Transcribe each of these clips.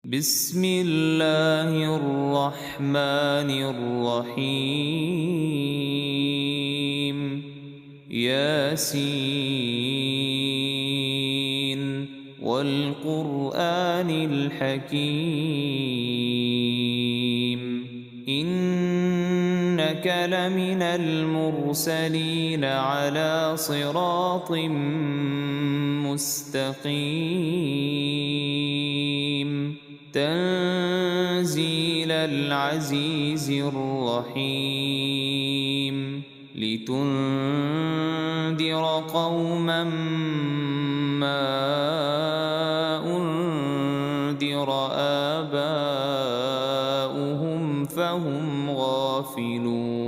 بسم الله الرحمن الرحيم ياسين والقرآن الحكيم إنك لمن المرسلين على صراط مستقيم تنزيل العزيز الرحيم لتنذر قوما ما أنذر آباؤهم فهم غافلون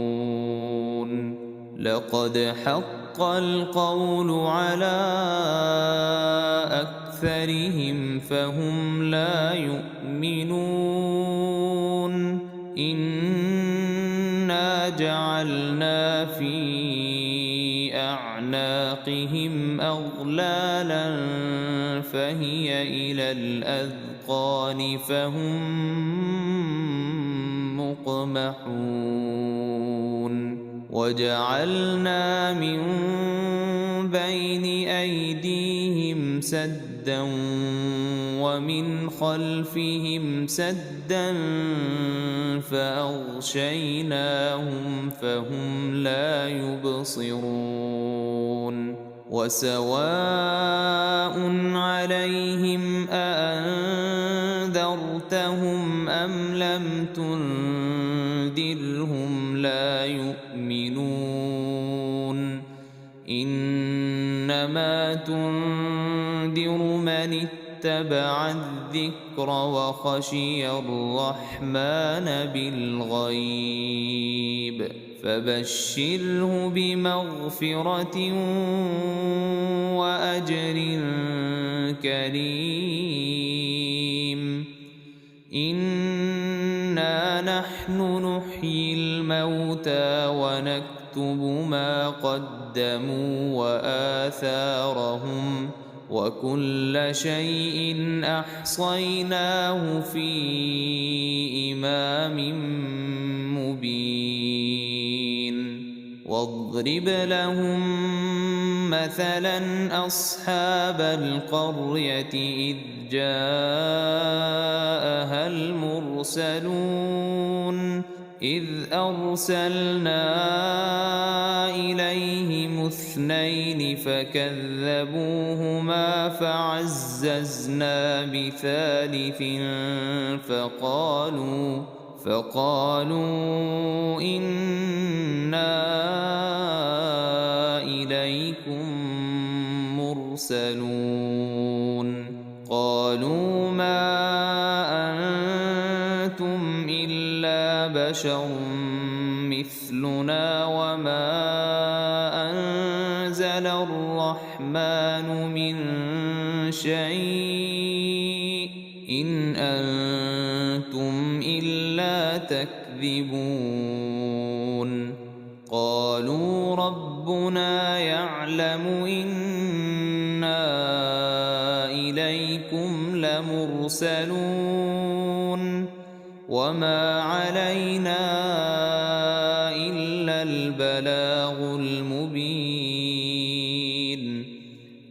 لقد حق القول على أكثرهم فهم لا يؤمنون إنا جعلنا في أعناقهم أغلالا فهي إلى الأذقان فهم مقمحون وجعلنا من بين أيديهم سدا ومن خلفهم سدا فأغشيناهم فهم لا يبصرون وسواء عليهم أأنذرتهم أم لم تنذرهم لا يؤمنون إنما تنذر من اتبع الذكر وخشي الرحمن بالغيب فبشره بمغفرة وأجر كريم إنا نحن نحيي الموتى ونكتب ما قدموا وآثارهم وكل شيء أحصيناه في إمام مبين واضرب لهم مثلا أصحاب القرية إذ جاءها المرسلون إذ أرسلنا إليهم اثنين فكذبوهما فعززنا بثالث فقالوا إنا إليكم مرسلون قالوا ما أنتم إلا بشر مثلنا وما أنزل الرحمن من شيء إن أنتم إلا تكذبون قالوا ربنا يعلم إنا إليكم لمرسلون وما علينا إلا البلاغ المبين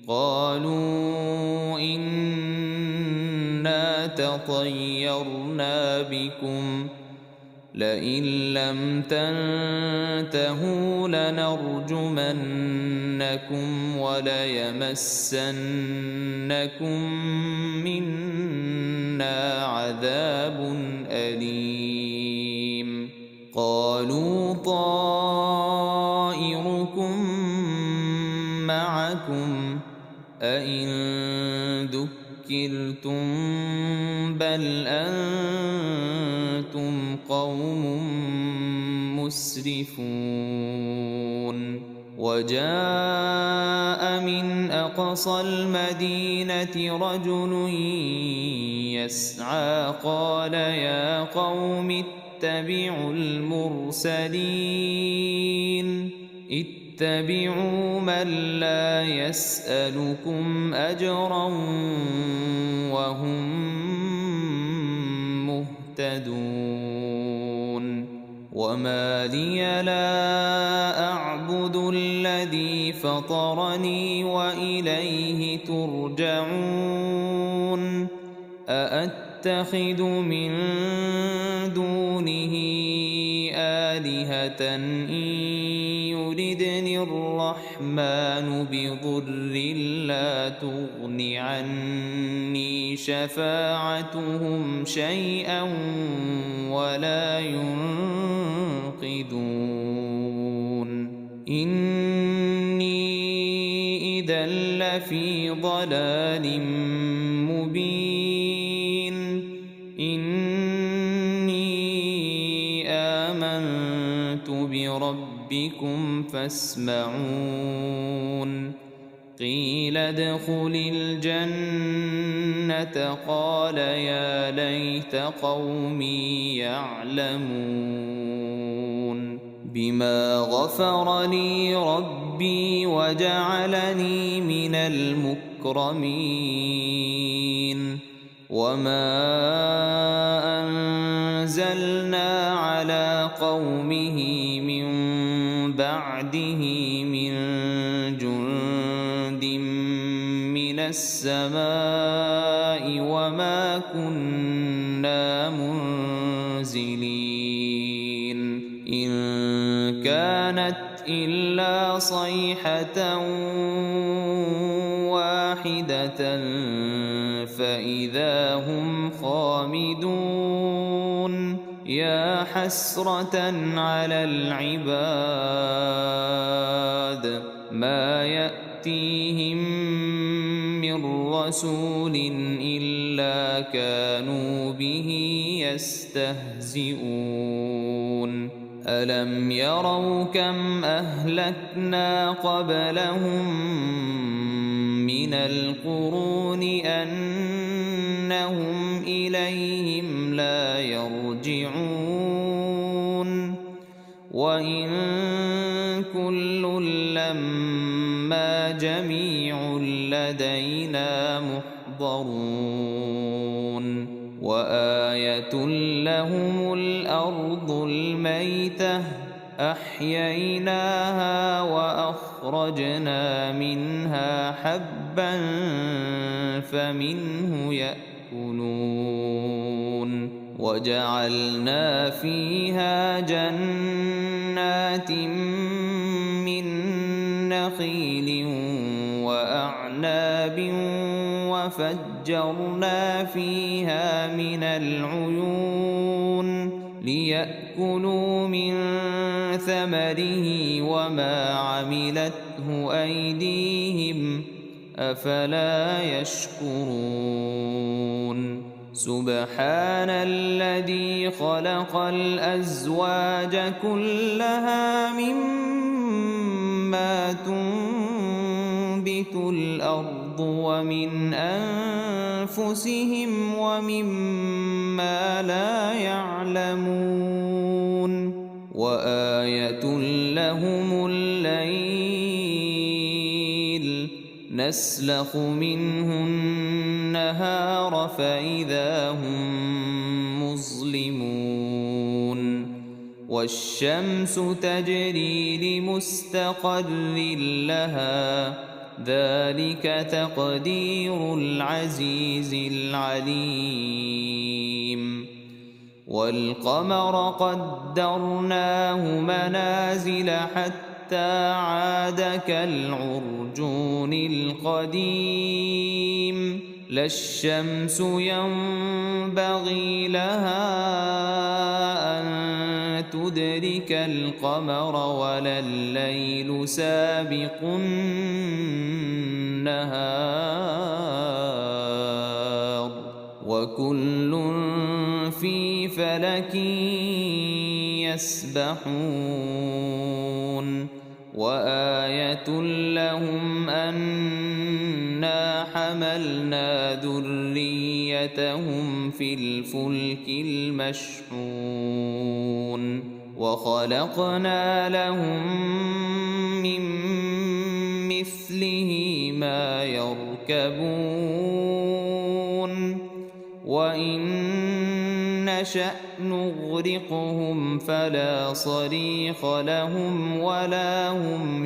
قالوا إنا تطيرنا بكم لئن لم تنتهوا لنرجمنكم وليمسنكم منا عذاب أليم قالوا طائركم معكم أئن ذكرتم بل أنتم قوم مسرفون وجاء من أقصى المدينة رجل يسعى قال يا قوم اتبعوا المرسلين اتبعوا من لا يسألكم أجرا وهم يهتدون وما لي لا أعبد الذي فطرني وإليه ترجعون أأتخذ من دونه آلهة إن يردني الرحمن بضر لا تغن عني شفاعتهم شيئا ولا ينقذون إني إذا لفي ضلال مبين إني آمنت بربكم فاسمعون قيل ادخل الجنة قال يا ليت قومي يعلمون بما غفر لي ربي وجعلني من المكرمين وما أنزلنا على قومه من بعده من جند من السماء وما كنا منزلين إن كانت إلا صيحة واحدة فإذا هم خامدون يا حسرة على العباد ما يأتيهم من رسول إلا كانوا به يستهزئون ألم يروا كم أهلكنا قبلهم من القرون أنهم إليهم لا يرجعون وإن كل لما جميع لدينا محضرون وآية لهم الأرض الميتة أحييناها وأخرجنا منها حبا فمنه يأكلون وجعلنا فيها جنات من نخيل وأعناب وفجرنا فيها من العيون ليأكلوا من ثمره وما عملته أيديهم أفلا يشكرون سبحان الذي خلق الأزواج كلها مما تنبت الأرض ومن أنفسهم ومما لا يعلمون وآية لهم الليل نسلخ منه النهار فإذا هم مظلمون والشمس تجري لمستقر لها ذلك تقدير العزيز العليم والقمر قدرناه منازل حتى عاد كالعرجون القديم لا الشمس ينبغي لها أن تدرك القمر ولا الليل سابق النهار وكل في فلك يسبحون وآية لهم أنا حملنا ذريتهم في الفلك المشحون وخلقنا لهم من مثله ما يركبون وإن نشأ نغرقهم فلا صريخ لهم ولا هم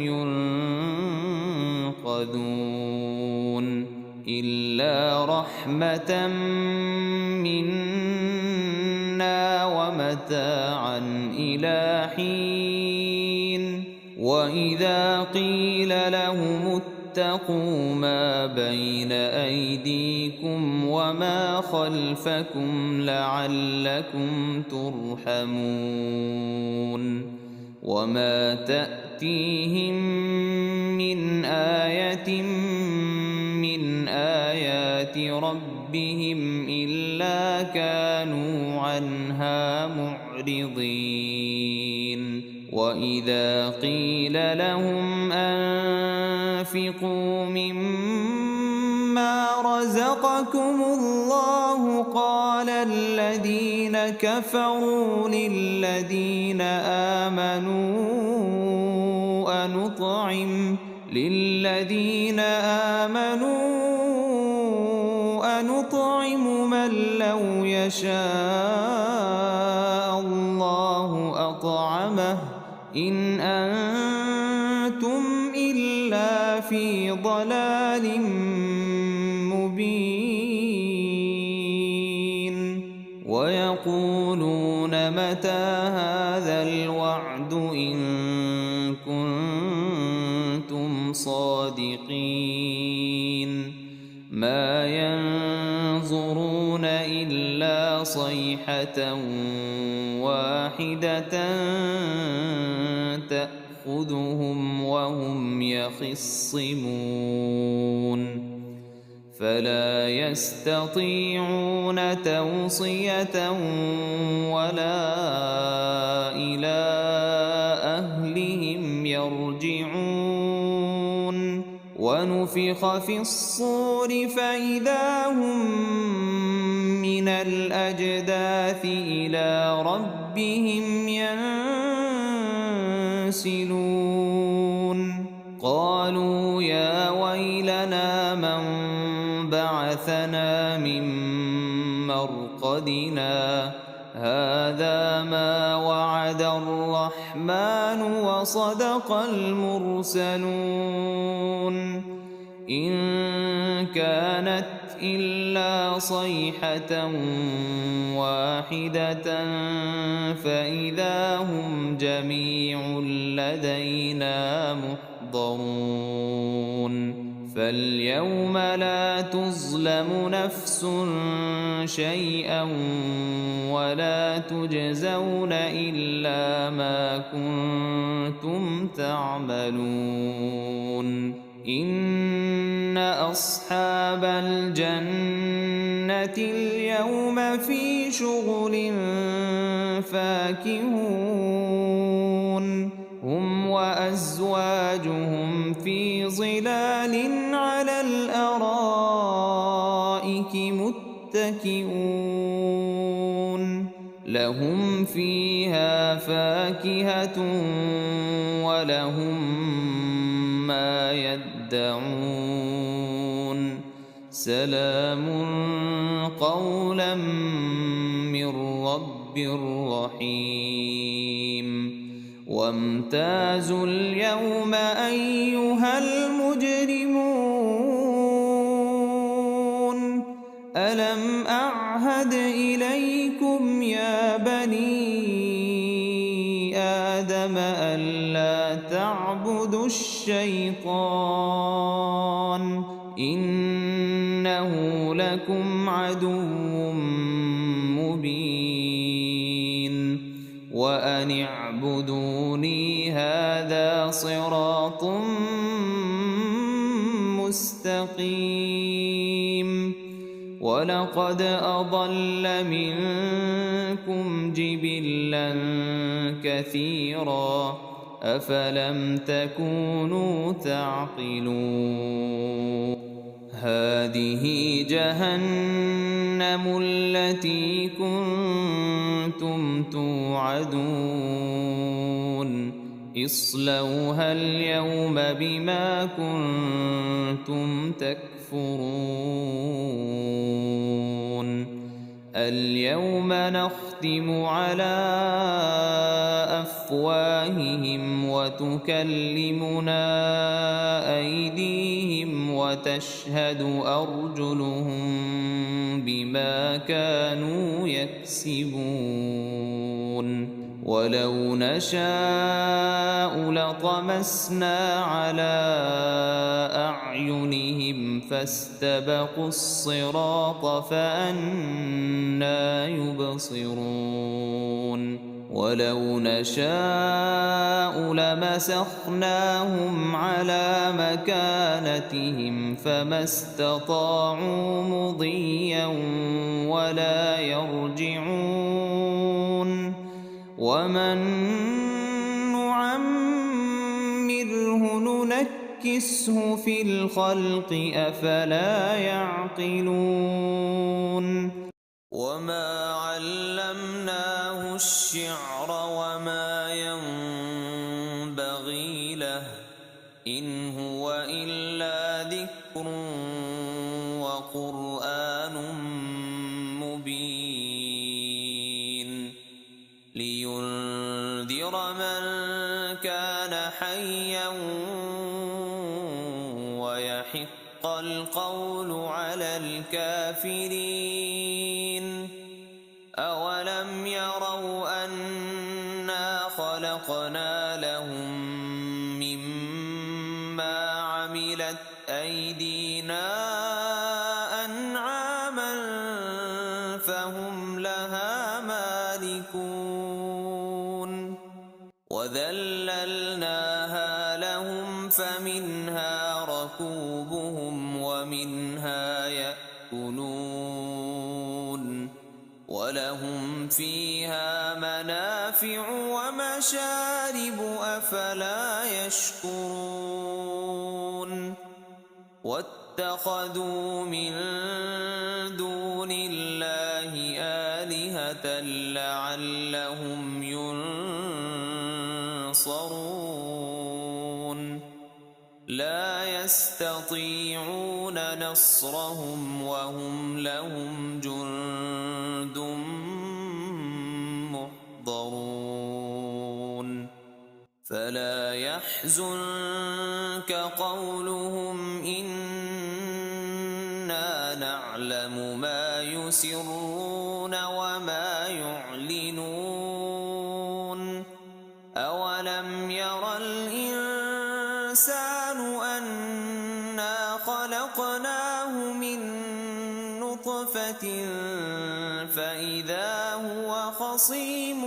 ينقذون إلا رحمة منا ومتاعا إلى حين وإذا قيل لهم اتقوا ما بين أيديكم وما خلفكم لعلكم ترحمون وما تأتيهم من آية من آيات ربهم إلا كانوا عنها معرضين وإذا قيل لهم أنفقوا مما رزقكم الله قال الذين كفروا للذين آمنوا أنطعم من لو يشاء الله أطعمه إن أنتم إلا في ضلال مبين ويقولون متى هذا الوعد إن كنتم صادقين ما ينظرون إلا صيحة واحدة تأخذهم وهم يخصمون فلا يستطيعون توصية ولا إلى أهلهم يرجعون ونفخ في الصور فإذا هم من الأجداث إلى ربهم ينسلون قالوا يا ويلنا من بعثنا من مرقدنا هذا ما وعد الرحمن وصدق المرسلون إن كانت إلا صيحة واحدة فإذا هم جميع لدينا محضرون فاليوم لا تظلم نفس شيئا ولا تجزون إلا ما كنتم تعملون إن أصحاب الجنة اليوم في شغل فاكهون هم وأزواجهم في ظلال على الأرائك متكئون لهم فيها فاكهة ولهم ما يدعون سلام قولا من رب رحيم وامتازوا اليوم أيها المجرمون ألم أعهد إليكم يا بني آدم ألا تعبدوا الشيطان إنه لكم عدو مبين وأن اعبدوني هذا صراط مستقيم ولقد أضل منكم جبلا كثيرا أفلم تكونوا تعقلون هذه جهنم التي كنتم توعدون اصلوها اليوم بما كنتم تكفرون اليوم نختم على أفواههم وتكلمنا أيديهم وتشهد أرجلهم بما كانوا يكسبون ولو نشاء لطمسنا على أعينهم فاستبقوا الصراط فأنى يبصرون ولو نشاء لمسخناهم على مكانتهم فما استطاعوا مضيا ولا يرجعون ومن نعمره ننكسه في الخلق أفلا يعقلون وما علمناه الشعر وما ينبغي له إن هو إلا ذكر وقرآن مبين لينذر من كان حيا ويحق القول على الكافرين أولم يروا أنا خلقنا لهم مما عملت أيدينا أنعاما فهم لها مالكون وذللناها لهم فمنها ركوبهم ومنها يأكلون ولهم فيها منافع ومشارب أفلا يشكرون واتخذوا من دون الله آلهة لعلهم ينصرون لا يستطيعون نصرهم وهم لهم جند محضرون فلا يحزنك قولهم إنا نعلم ما يسرون وما يعلنون أولم ير الإنسان أنا خلقناه من نطفة فإذا هو خصيم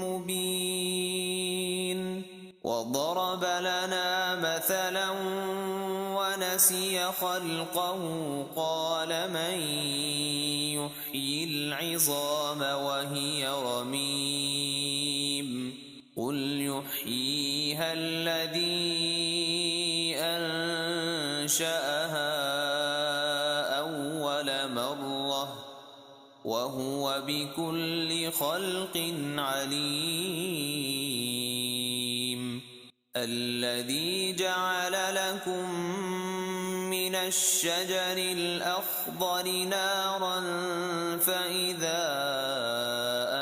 مبين وضرب لنا مثلا ونسي خلقه قال من يحيي العظام وهي رميم قل يحييها الذي أنشأها أول مرة وهو بكل خلق عليم الذي جعل لكم من الشجر الأخضر نارا فإذا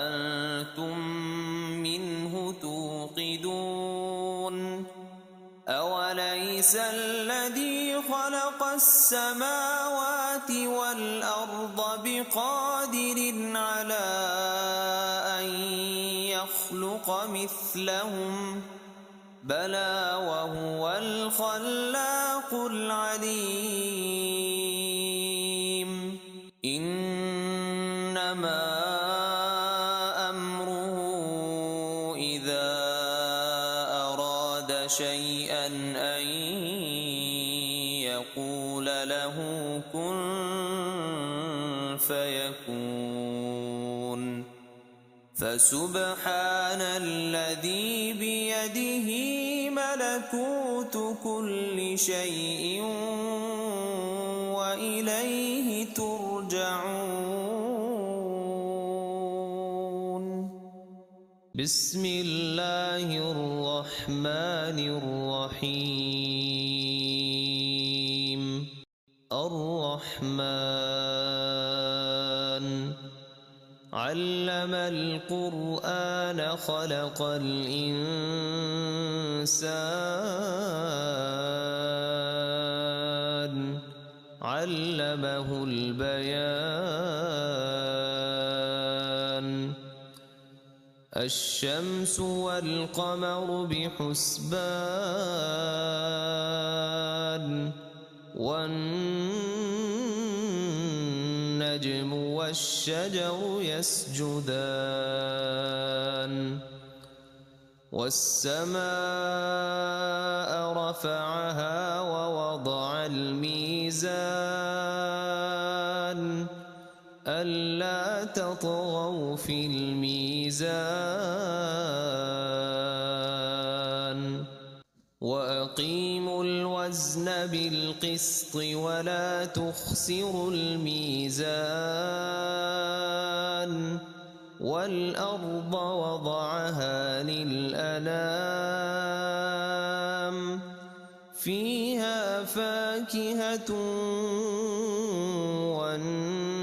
أنتم منه توقدون أوليس الذي خلق السماوات والأرض بقادر على أن يخلق مثلهم بلى وهو الخلاق العليم إنما أمره إذا أراد شيئا أن يقول له كن فيكون فسبحان الذي بيده ملكوت كل شيء وإليه ترجعون بسم الله الرحمن الرحيم الرحمن علم القرآن خلق الإنسان علمه البيان الشمس والقمر بحسبان والنجم والشجر يسجدان والسماء رفعها ووضع الميزان ألا تطغوا في الميزان وأقيموا الوزن بالقسط ولا تخسروا الميزان والأرض وضعها للأنام فيها فاكهة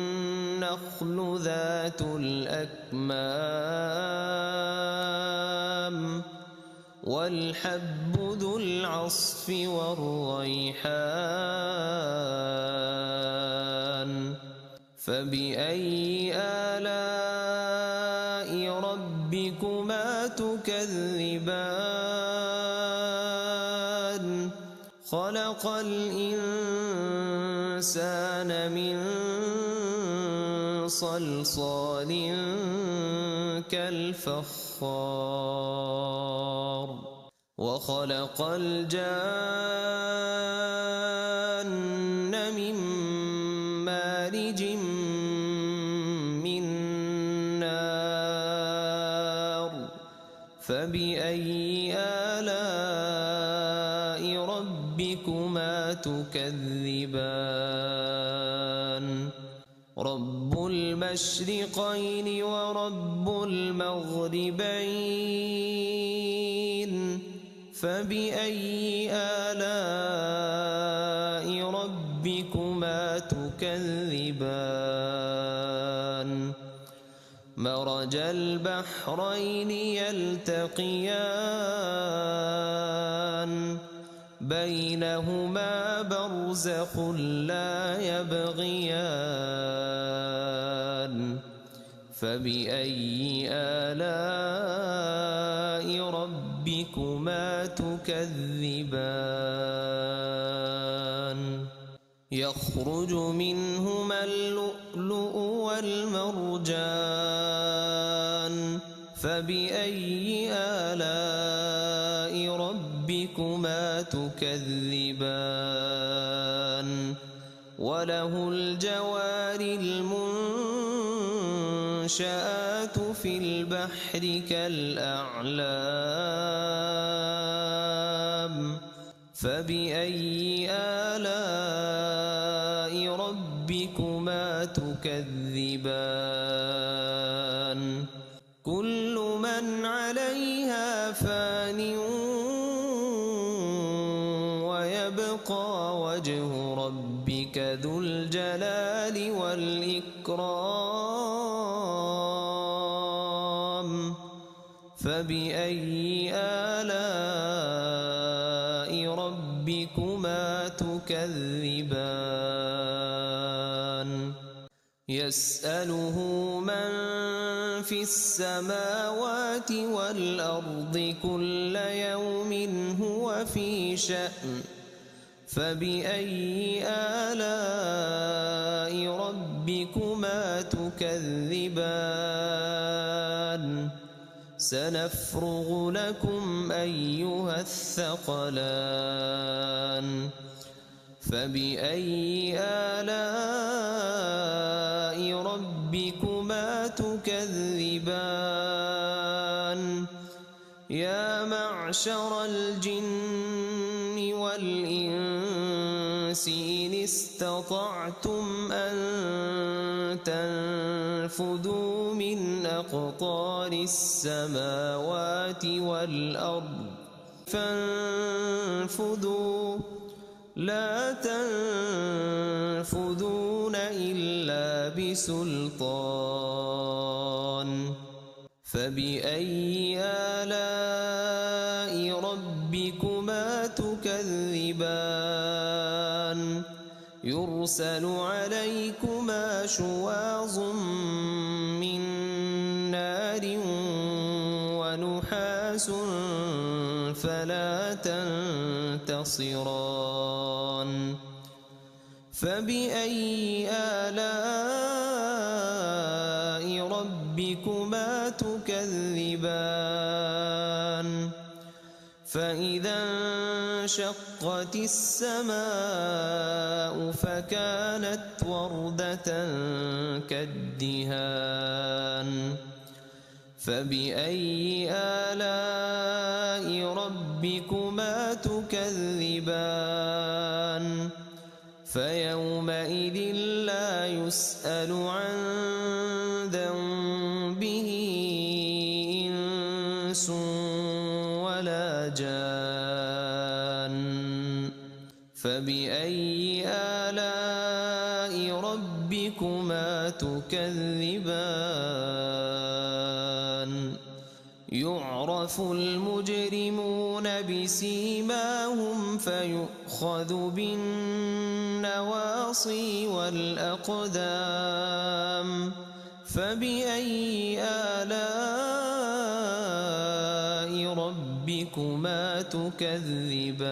والنخل ذات الأكمام والحب ذو العصف والريحان فبأي آلاء ربكما تكذبان خلق الإنسان من صلصال كالفخار وخلق الجان من مارج من نار فبأي آلاء ربكما تكذبان رب المشرقين ورب المغربين فبأي آلاء ربكما تكذبان مرج البحرين يلتقيان بينهما برزخ لا يبغيان فبأي آلاء ربكما تكذبان يخرج منهما اللؤلؤ والمرجان فبأي آلاء ربكما تكذبان وله الجوار المنشآت في البحر كالأعلام فبأي آلاء ربكما تكذبان كل من عليها فان ويبقى وجه ربك ذو الجلال والإكرام فبأي آلاء ربكما تكذبان يسأله من في السماوات والأرض كل يوم هو في شأن فبأي آلاء ربكما تكذبان سنفرغ لكم أيها الثقلان فبأي آلاء ربكما تكذبان يا معشر الجن والإنس إن استطعتم أن تنفذوا من أقطار السماوات والأرض فانفذوا لا تنفذون إلا بسلطان فبأي آلاء ربكما تكذبان يرسل عليكما شواظ من نار ونحاس فلا تنتصران فبأي آلاء ربكما تكذبان فإذا انشقت السماء فكانت وردة كالدهان فبأي آلاء ربكما تكذبان فيومئذ لا يسأل عن ذنبه إنس ولا جان فبأي آلاء ربكما تكذبان يعرف المجرمون بسيماهم فيؤخذ بالنواصي والأقدام فبأي آلاء ربكما تكذبان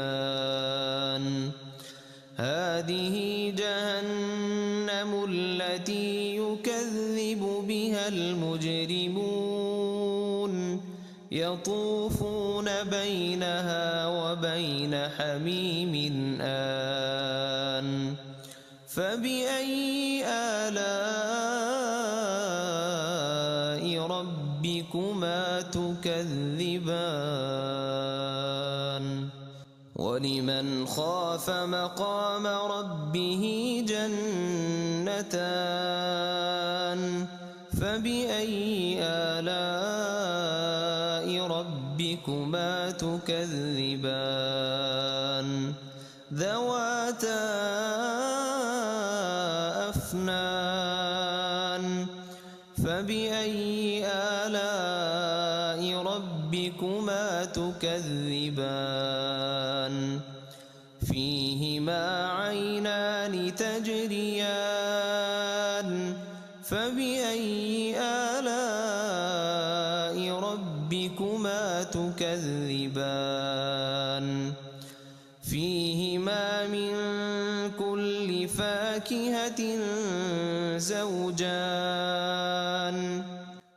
هذه جهنم التي يكذب بها المجرمون يطوفون بينها وبين حميم آن فبأي آلاء ربكما تكذبان ولمن خاف مقام ربه جنتان فبأي آلاء ربكما تكذبان ذواتا أفنان فبأي آلاء ربكما تكذبان فيهما عينان تجريان فبأي آلاء ربكما تكذبان فيهما من كل فاكهة زوجان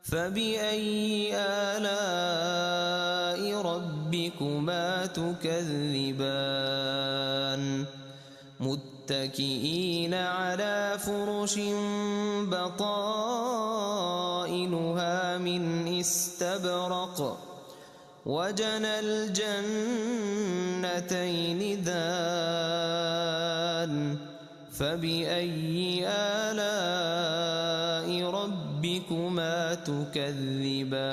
فبأي آلاء ربكما تكذبان متكئين على فرش بطائنها من استبرق وجنى الجنتين دان فبأي آلاء ربكما تكذبان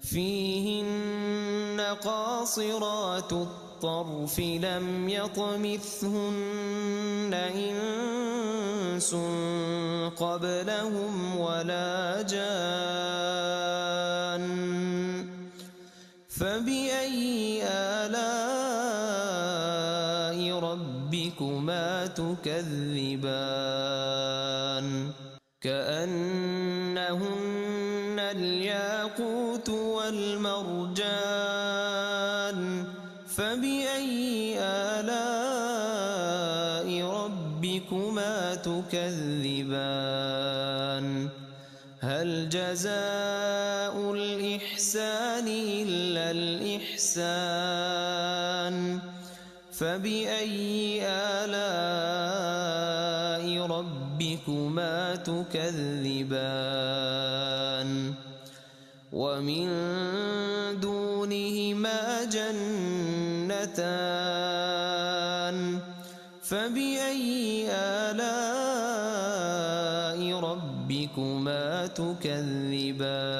فيهن قاصرات الطرف لم يطمثهن إنس قبلهم ولا جان فبأي آلاء ربكما تكذبان كأنهن الياقوت والمرجان فبأي آلاء ربكما تكذبان هل جزاء الإحسان إلا الإحسان فبأي آلاء ربكما تكذبان ومن دونهما جنتان فبأي آلاء ربكما تكذبان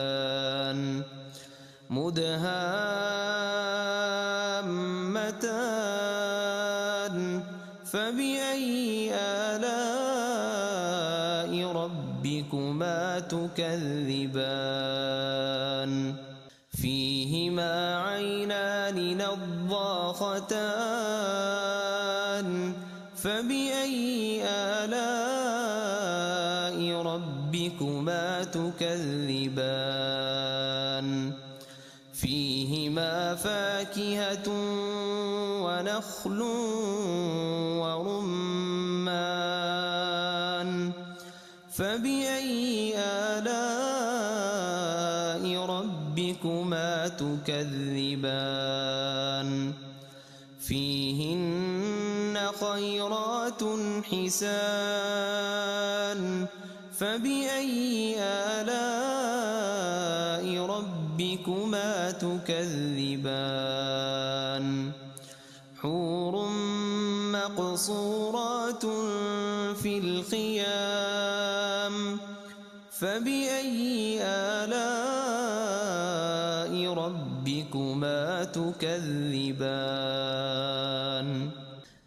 مدهامتان فبأي آلاء ربكما ربكما تكذبان فيهما عينان نضاختان فبأي آلاء ربكما تكذبان فيهما فاكهة ونخل ورمان فبأي آلاء ربكما تكذبان فيهن خيرات حسان فبأي آلاء ربكما تكذبان حور مقصورات في الخيام فبأي آلاء ربكما تكذبان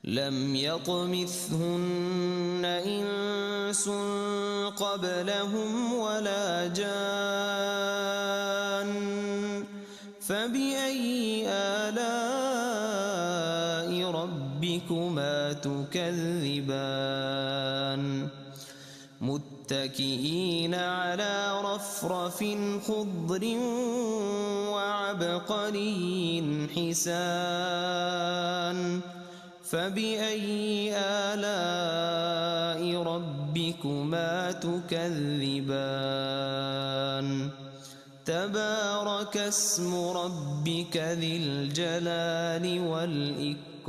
لم يطمثهن إنس قبلهم ولا جان فبأي آلاء ربكما تكذبان متكئين على رفرف خضر وعبقري حسان فبأي آلاء ربكما تكذبان تبارك اسم ربك ذي الجلال والإكرام